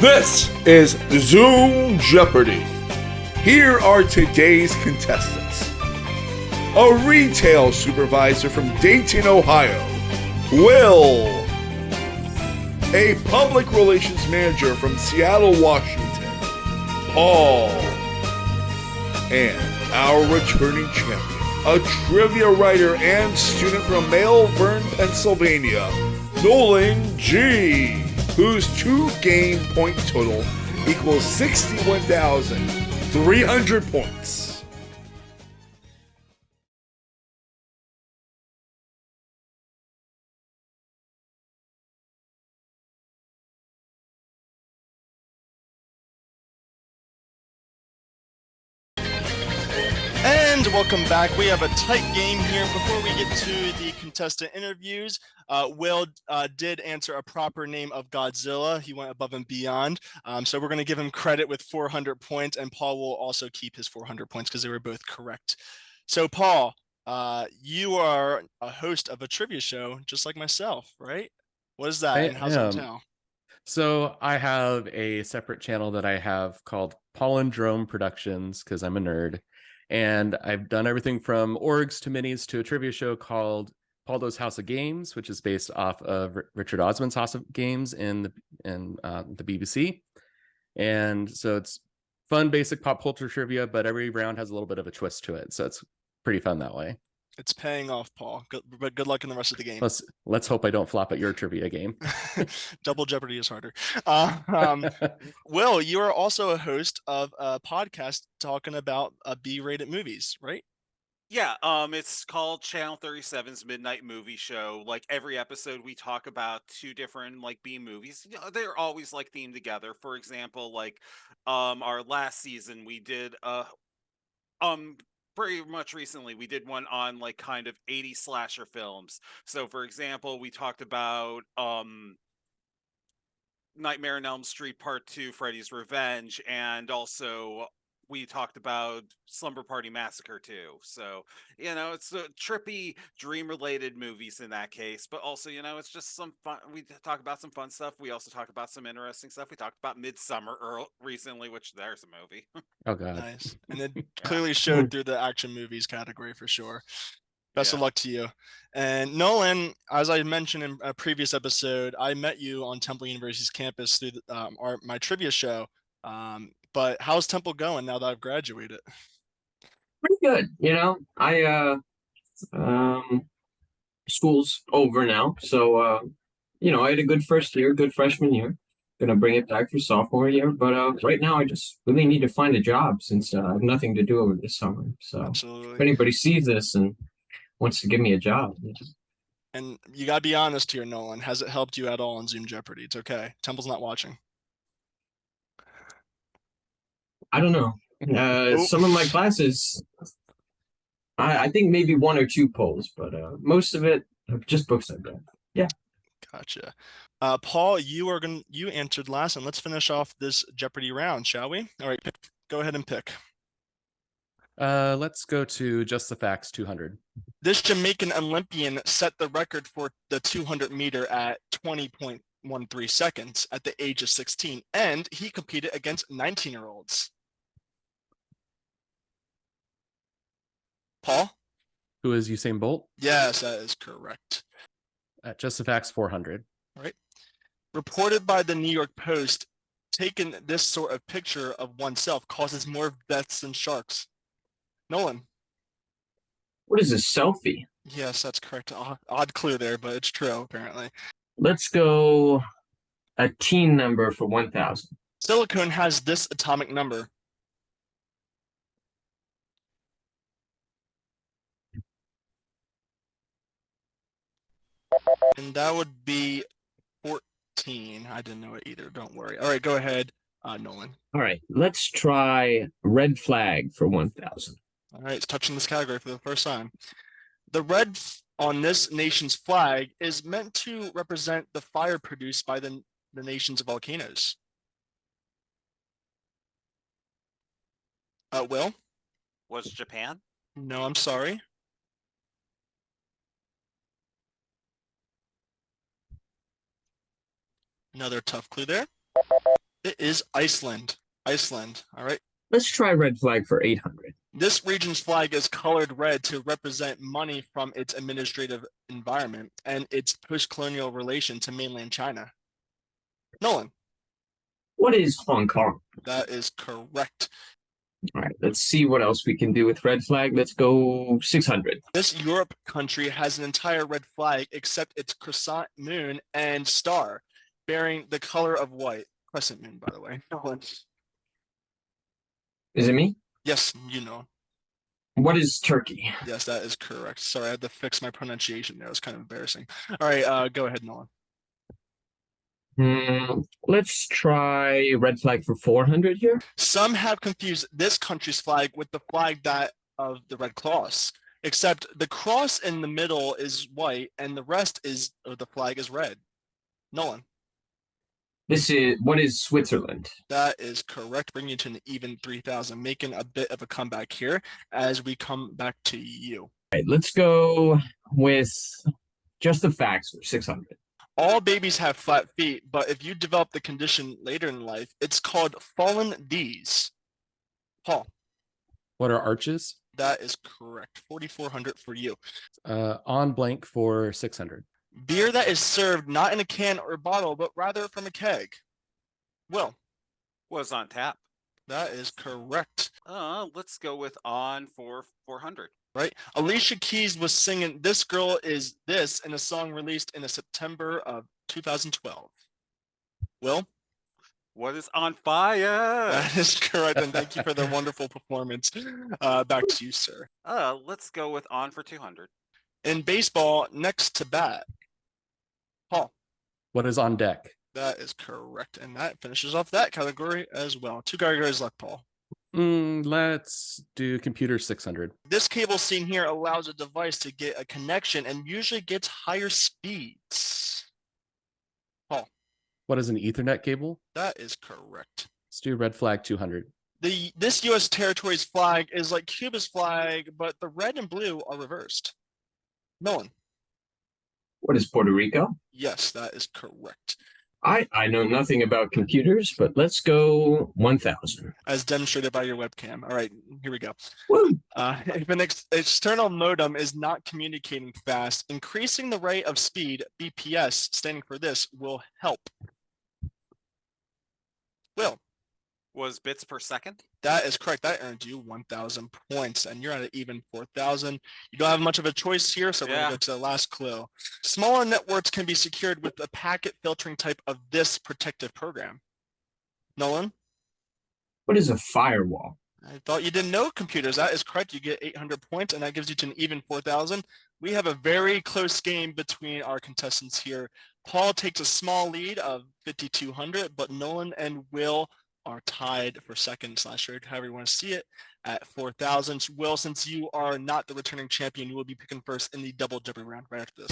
This is Zoom Jeopardy. Here are today's contestants. A retail supervisor from Dayton, Ohio, Will. A public relations manager from Seattle, Washington, Paul. And our returning champion, a trivia writer and student from Malvern, Pennsylvania, Nolan G, whose 2-game point total equals 61,300 points. And welcome back. We have a tight game here. Before we get to the contestant interviews, Will did answer a proper name of Godzilla. He went above and beyond. So we're going to give him credit with 400 points, and Paul will also keep his 400 points because they were both correct. So Paul, you are a host of a trivia show just like myself, right? What is that, and how's it entail? So I have a separate channel that I have called Palindrome Productions because I'm a nerd. And I've done everything from orgs to minis to a trivia show called Paldo's House of Games, which is based off of Richard Osman's House of Games in the BBC. And so it's fun, basic pop culture trivia, but every round has a little bit of a twist to it. So it's pretty fun that way. It's paying off, Paul. But good luck in the rest of the game. Let's hope I don't flop at your trivia game. Double Jeopardy is harder. Will, you are also a host of a podcast talking about B-rated movies, right? Yeah, it's called Channel 37's Midnight Movie Show. Like every episode, we talk about 2 different B movies. You know, they're always themed together. For example, our last season, we did pretty much recently we did one on kind of 80 slasher films. So for example, we talked about Nightmare on Elm Street Part 2, Freddy's Revenge, and also we talked about Slumber Party Massacre 2. So, it's a trippy dream-related movies in that case, but also, it's just some fun. We talk about some fun stuff. We also talk about some interesting stuff. We talked about Midsummer recently, which there's a movie. Oh, God. Nice. And it clearly showed through the action movies category for sure. Best of luck to you. And Nolan, as I mentioned in a previous episode, I met you on Temple University's campus through my trivia show. But how's Temple going now that I've graduated? Pretty good. School's over now. So, I had a good first year, good freshman year. Gonna bring it back for sophomore year. But right now I just really need to find a job since I have nothing to do over this summer. So Absolutely. If anybody sees this and wants to give me a job. And you gotta be honest here, Nolan. Has it helped you at all in Zoom Jeopardy? It's okay. Temple's not watching. I don't know. Some of my classes, I think maybe 1 or 2 polls, but most of it just books I've read. Yeah. Gotcha. Paul, you answered last, and let's finish off this Jeopardy round, shall we? All right, go ahead and pick. Let's go to Just the Facts 200. This Jamaican Olympian set the record for the 200 meter at 20.13 seconds at the age of 16, and he competed against 19-year-olds. Paul? Who is Usain Bolt? Yes, that is correct. At Just the Facts 400. All right. Reported by the New York Post, taking this sort of picture of oneself causes more deaths than sharks. Nolan? What is a selfie? Yes, that's correct. Odd clue there, but it's true, apparently. Let's go a team number for 1,000. Silicone has this atomic number. And that would be 14. I didn't know it either. Don't worry. All right, go ahead, Nolan. All right, let's try red flag for 1,000. All right, it's touching this category for the first time. The red on this nation's flag is meant to represent the fire produced by the nation's volcanoes. Will? Was Japan? No, I'm sorry. Another tough clue there. It It is Iceland. Iceland. All right. Let's try red flag for 800. This region's flag is colored red to represent money from its administrative environment and its post-colonial relation to mainland China. Nolan. What is Hong Kong? That is correct. All right, let's see what else we can do with red flag. Let's go 600. This Europe country has an entire red flag except its crescent moon and star, bearing the color of white. Crescent moon, by the way. Nolan. Is it me? Yes, you know. What is Turkey? Yes, that is correct. Sorry, I had to fix my pronunciation there. It was kind of embarrassing. All right, go ahead, Nolan. Let's try red flag for 400 here. Some have confused this country's flag with the flag that of the Red Cross, except the cross in the middle is white and the rest of the flag is red. Nolan. What is Switzerland? That is correct, bringing you to an even 3,000, making a bit of a comeback here as we come back to you. All right, let's go with just the facts for 600. All babies have flat feet, but if you develop the condition later in life, it's called fallen D's. Paul. What are arches? That is correct. 4,400 for you. On blank for 600. Beer that is served not in a can or bottle, but rather from a keg. Will. Was on tap. That is correct. Let's go with on for 400. Right. Alicia Keys was singing This Girl Is This in a song released in September of 2012. Will? What is on fire? That is correct. And thank you for the wonderful performance. Back to you, sir. Let's go with on for 200. In baseball, next to bat. Paul. What is on deck? That is correct. And that finishes off that category as well. 2 categories left, Paul. Let's do computer 600. This cable seen here allows a device to get a connection and usually gets higher speeds. Paul. What is an Ethernet cable? That is correct. Let's do red flag 200. This U.S. territory's flag is like Cuba's flag, but the red and blue are reversed. Nolan. What is Puerto Rico? Yes, that is correct. I know nothing about computers, but let's go 1000. As demonstrated by your webcam. All right, here we go. Woo! If an external modem is not communicating fast, increasing the rate of speed, BPS, standing for this, will help. Will. Was bits per second? That is correct. That earned you 1,000 points, and you're at an even 4,000. You don't have much of a choice here, so we're going to go to the last clue. Smaller networks can be secured with a packet filtering type of this protective program. Nolan? What is a firewall? I thought you didn't know computers. That is correct. You get 800 points, and that gives you to an even 4,000. We have a very close game between our contestants here. Paul takes a small lead of 5,200, but Nolan and Will are tied for second / third, however you want to see it, at 4,000. Will, since you are not the returning champion, you will be picking first in the double Jeopardy round right after this.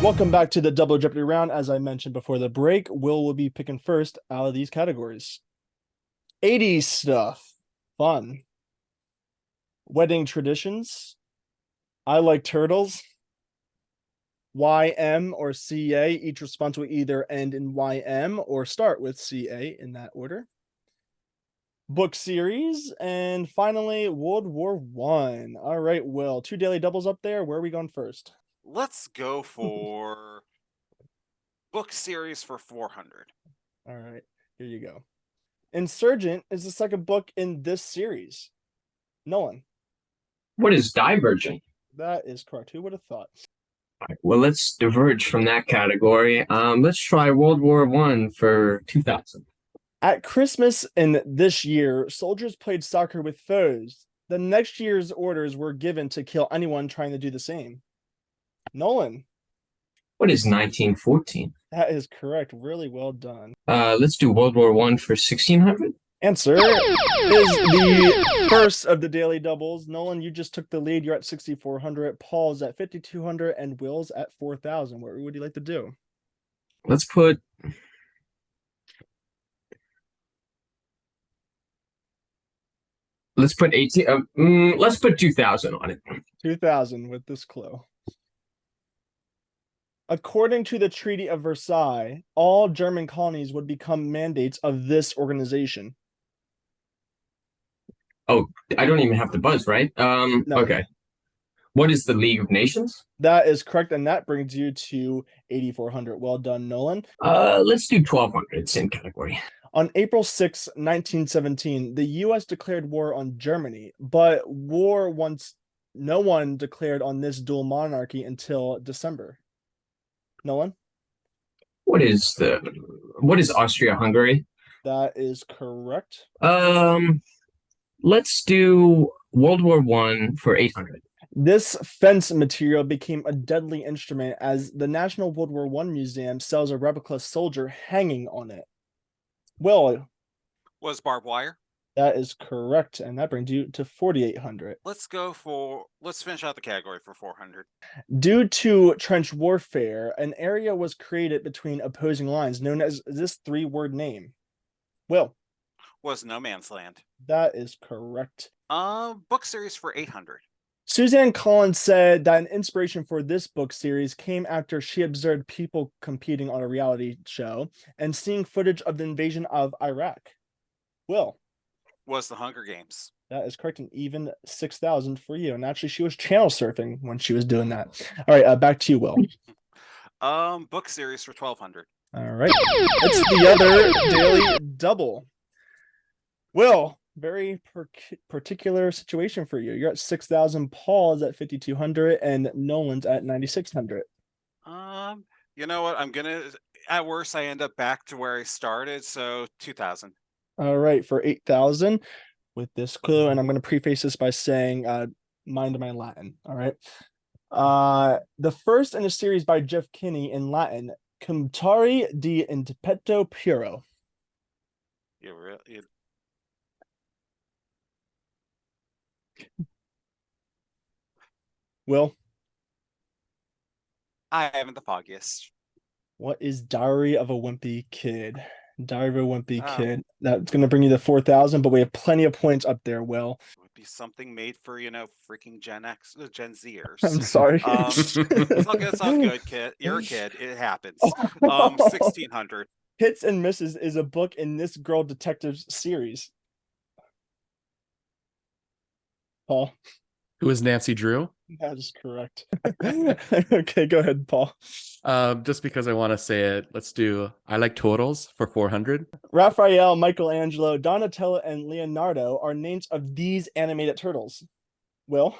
Welcome back to the double Jeopardy round. As I mentioned before the break, Will be picking first out of these categories. 80s stuff, fun. Wedding traditions. I like turtles. YM or CA, each response will either end in YM or start with CA in that order. Book series, and finally World War I. All right, Will, 2 daily doubles up there. Where are we going first? Let's go for book series for 400. All right, here you go. Insurgent is the second book in this series. Nolan. What is Divergent? That is correct. Who would have thought? All right, well, let's diverge from that category. Let's try World War I for 2000. At Christmas in this year, soldiers played soccer with foes. The next year's orders were given to kill anyone trying to do the same. Nolan. What is 1914? That is correct. Really well done. Let's do World War I for 1600. Answer is the first of the daily doubles. Nolan, you just took the lead. You're at 6,400. Paul's at 5,200, and Will's at 4,000. What would you like to do? Let's put Let's put 18. Let's put 2000 on it. 2000 with this clue. According to the Treaty of Versailles, all German colonies would become mandates of this organization. Oh, I don't even have to buzz, right? No. Okay. What is the League of Nations? That is correct, and that brings you to 8400. Well done, Nolan. Let's do 1200. Same category. On April 6, 1917, the U.S. declared war on Germany, but no one declared on this dual monarchy until December. Nolan? What is Austria-Hungary? That is correct. Let's do World War I for 800. This fence material became a deadly instrument as the National World War I Museum sells a replica soldier hanging on it. Will? Was barbed wire? That is correct, and that brings you to 4800. Let's finish out the category for 400. Due to trench warfare, an area was created between opposing lines known as this three-word name. Will? Was No Man's Land. That is correct. Book series for 800. Suzanne Collins said that an inspiration for this book series came after she observed people competing on a reality show and seeing footage of the invasion of Iraq. Will? Was The Hunger Games. That is correct, and even 6,000 for you. And actually, she was channel surfing when she was doing that. All right, back to you, Will. Book series for 1200. All right, it's the other daily double. Will, very particular situation for you. You're at 6,000. Paul's at 5,200, and Nolan's at 9,600. You know what? At worst, I end up back to where I started, so 2,000. All right, for 8,000 with this clue, and I'm going to preface this by saying, mind my Latin. All right. The first in a series by Jeff Kinney in Latin, Comptari di Interpeto Puro. Will? I haven't the foggiest. What is Diary of a Wimpy Kid? Diary of a Wimpy Kid. That's going to bring you to 4,000, but we have plenty of points up there, Will. It would be something made for, freaking Gen Zers. I'm sorry. It's all good, kid. You're a kid. It happens. 1,600. Hits and Misses is a book in this Girl Detectives series. Paul? Who is Nancy Drew? That is correct. Okay, go ahead, Paul. Just because I want to say it, let's do I Like Turtles for 400. Raphael, Michelangelo, Donatello, and Leonardo are names of these animated turtles. Will?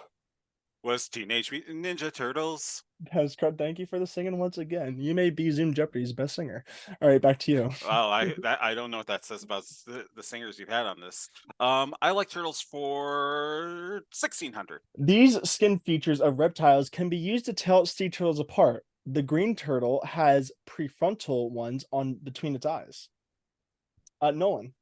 Was Teenage Mutant Ninja Turtles. That's correct. Thank you for the singing once again. You may be Zoom Jeopardy's best singer. All right, back to you. Well, I don't know what that says about the singers you've had on this. I Like Turtles for 1,600. These skin features of reptiles can be used to tell sea turtles apart. The green turtle has prefrontal ones on between its eyes. Nolan.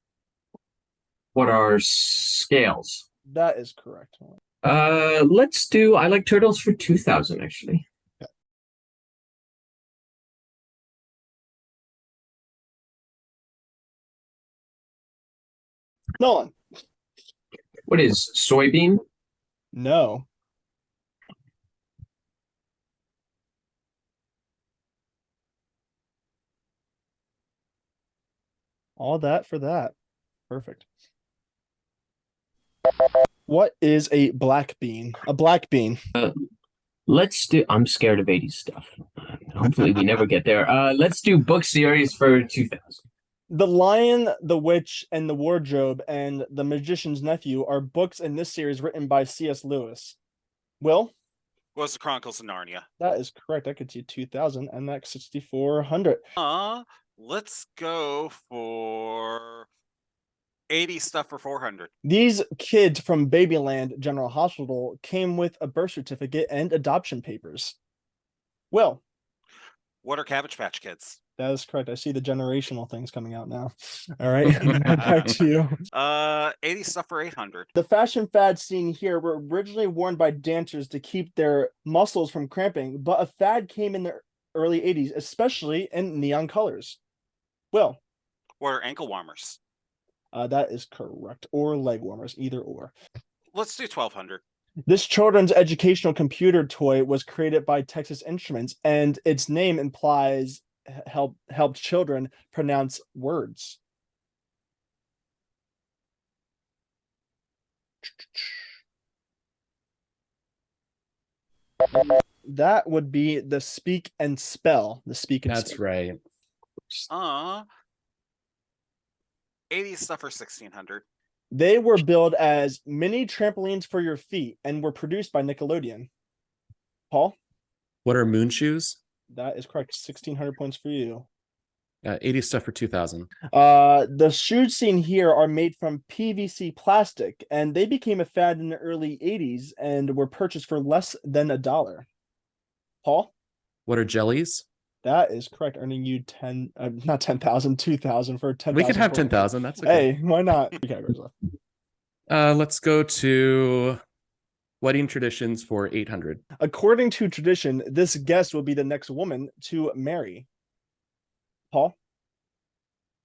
What are scales? That is correct. Let's do I Like Turtles for 2,000, actually. Okay. Nolan. What is soybean? No. All that for that. Perfect. What is a black bean? A black bean. Let's do. I'm scared of 80s stuff. Hopefully, we never get there. Let's do book series for 2,000. The Lion, the Witch, and the Wardrobe and The Magician's Nephew are books in this series written by C.S. Lewis. Will? Was The Chronicles of Narnia. That is correct. That gets you 2,000 and that's 6,400. Let's go for 80 stuff for 400. These kids from Babyland General Hospital came with a birth certificate and adoption papers. Will? What are Cabbage Patch Kids? That is correct. I see the generational things coming out now. All right, back to you. 80 stuff for 800. The fashion fads seen here were originally worn by dancers to keep their muscles from cramping, but a fad came in the early 80s, especially in neon colors. Will? What are ankle warmers? That is correct. Or leg warmers, either or. Let's do 1200. This children's educational computer toy was created by Texas Instruments, and its name implies helped children pronounce words. That would be the Speak and Spell. The Speak and That's Spell. right. 80 stuff for 1600. They were billed as mini trampolines for your feet and were produced by Nickelodeon. Paul? What are moon shoes? That is correct. 1600 points for you. 80 stuff for 2000. The shoes seen here are made from PVC plastic, and they became a fad in the early 80s and were purchased for less than $1. Paul? What are jellies? That is correct, earning you 2,000 for 10,000. We could have 10,000. That's okay. Hey, why not? 3 categories left. Let's go to wedding traditions for 800. According to tradition, this guest will be the next woman to marry. Paul?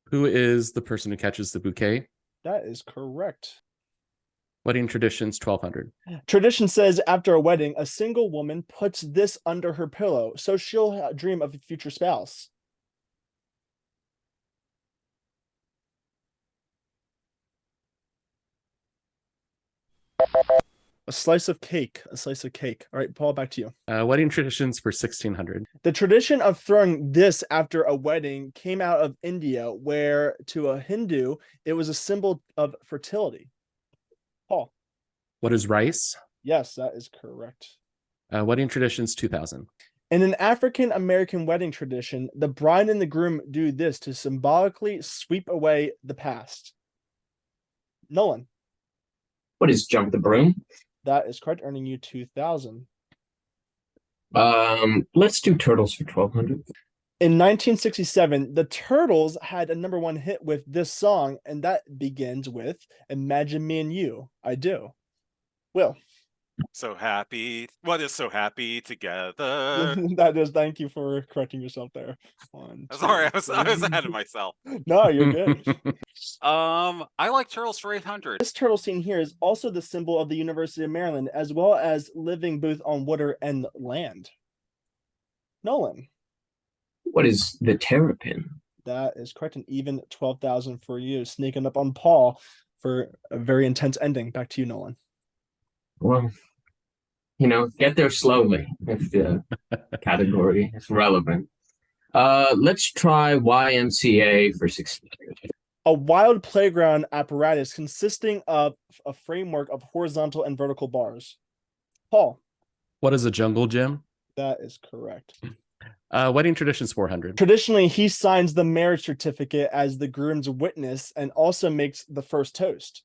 Who is the person who catches the bouquet? That is correct. Wedding traditions 1200. Tradition says after a wedding, a single woman puts this under her pillow, so she'll dream of a future spouse. A slice of cake. A slice of cake. All right, Paul, back to you. Wedding traditions for 1600. The tradition of throwing this after a wedding came out of India, where to a Hindu, it was a symbol of fertility. Paul? What is rice? Yes, that is correct. Wedding traditions 2000. In an African American wedding tradition, the bride and the groom do this to symbolically sweep away the past. Nolan? What is jump the broom? That is correct, earning you 2,000. Let's do turtles for 1200. In 1967, the Turtles had a #1 hit with this song, and that begins with "Imagine Me and You." I do. Will? So happy. What is so happy together? That is. Thank you for correcting yourself there. Sorry, I was ahead of myself. No, you're good. I like turtles for 800. This turtle scene here is also the symbol of the University of Maryland, as well as living both on water and land. Nolan? What is the terrapin? That is correct, an even 12,000 for you. Sneaking up on Paul for a very intense ending. Back to you, Nolan. Well, get there slowly if the category is relevant. Let's try YMCA for 1600. A wild playground apparatus consisting of a framework of horizontal and vertical bars. Paul? What is a jungle gym? That is correct. Wedding traditions 400. Traditionally, he signs the marriage certificate as the groom's witness and also makes the first toast.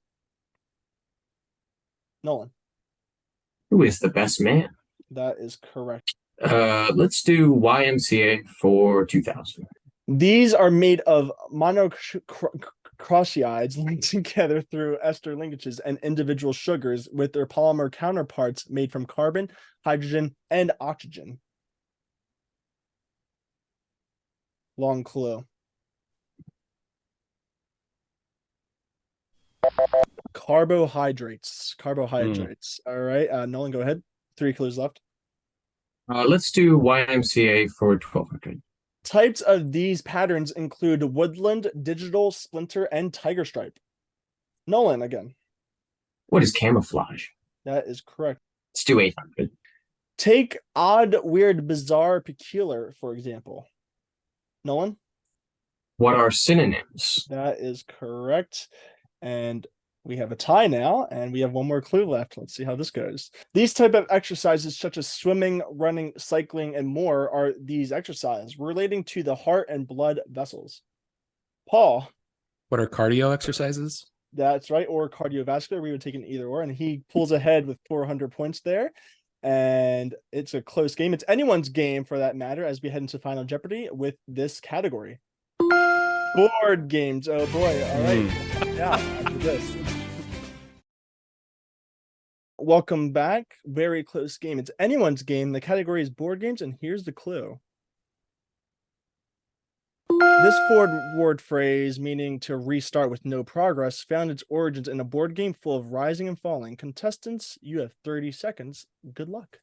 Nolan? Who is the best man? That is correct. Let's do YMCA for 2000. These are made of monocrossides linked together through ester linkages and individual sugars with their polymer counterparts made from carbon, hydrogen, and oxygen. Long clue. Carbohydrates. All right, Nolan, go ahead. 3 clues left. Let's do YMCA for 1200. Types of these patterns include woodland, digital, splinter, and tiger stripe. Nolan again. What is camouflage? That is correct. Let's do 800. Take odd, weird, bizarre, peculiar, for example. Nolan? What are synonyms? That is correct. And we have a tie now, and we have one more clue left. Let's see how this goes. These type of exercises, such as swimming, running, cycling, and more, are these exercises relating to the heart and blood vessels. Paul? What are cardio exercises? That's right, or cardiovascular. We would take an either or, and he pulls ahead with 400 points there. And it's a close game. It's anyone's game, for that matter, as we head into Final Jeopardy with this category. Board games. Oh boy. All right. Yeah, after this. Welcome back. Very close game. It's anyone's game. The category is board games, and here's the clue. This forward phrase, meaning to restart with no progress, found its origins in a board game full of rising and falling. Contestants, you have 30 seconds. Good luck.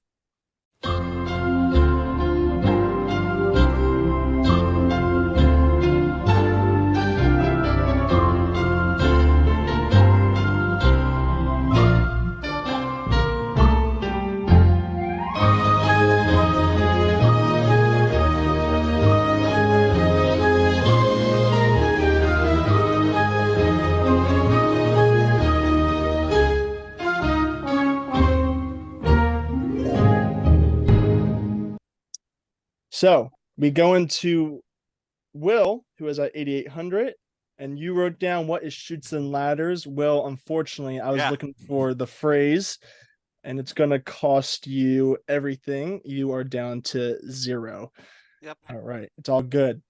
So we go into Will, who is at 8,800, and you wrote down what is Chutes and Ladders. Will, unfortunately, I was looking for the phrase, and it's going to cost you everything. You are down to 0. Yep. All right. It's all good.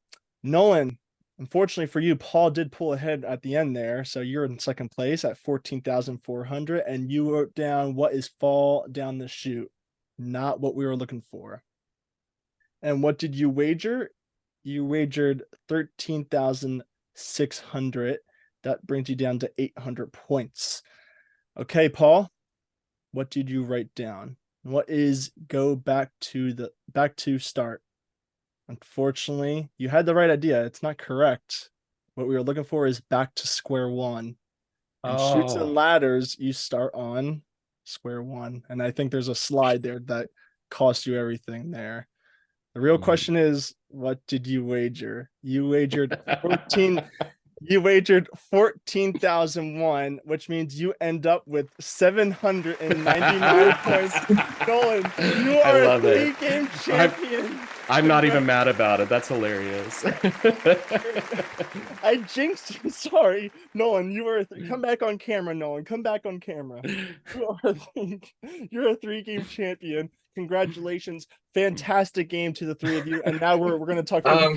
Nolan, unfortunately for you, Paul did pull ahead at the end there. So you're in second place at 14,400, and you wrote down what is fall down the chute, not what we were looking for. And what did you wager? You wagered 13,600. That brings you down to 800 points. Okay, Paul, what did you write down? What is go back to start? Unfortunately, you had the right idea. It's not correct. What we were looking for is back to square one. And Chutes and Ladders, you start on square one. And I think there's a slide there that cost you everything there. The real question is, what did you wager? You wagered 14. You wagered 14,001, which means you end up with 799 points. Nolan, you are a 3-game champion. I'm not even mad about it. That's hilarious. I jinxed you. Sorry, Nolan. You were come back on camera. Nolan, come back on camera. You're a 3-game champion. Congratulations. Fantastic game to the 3 of you. And now we're going to talk about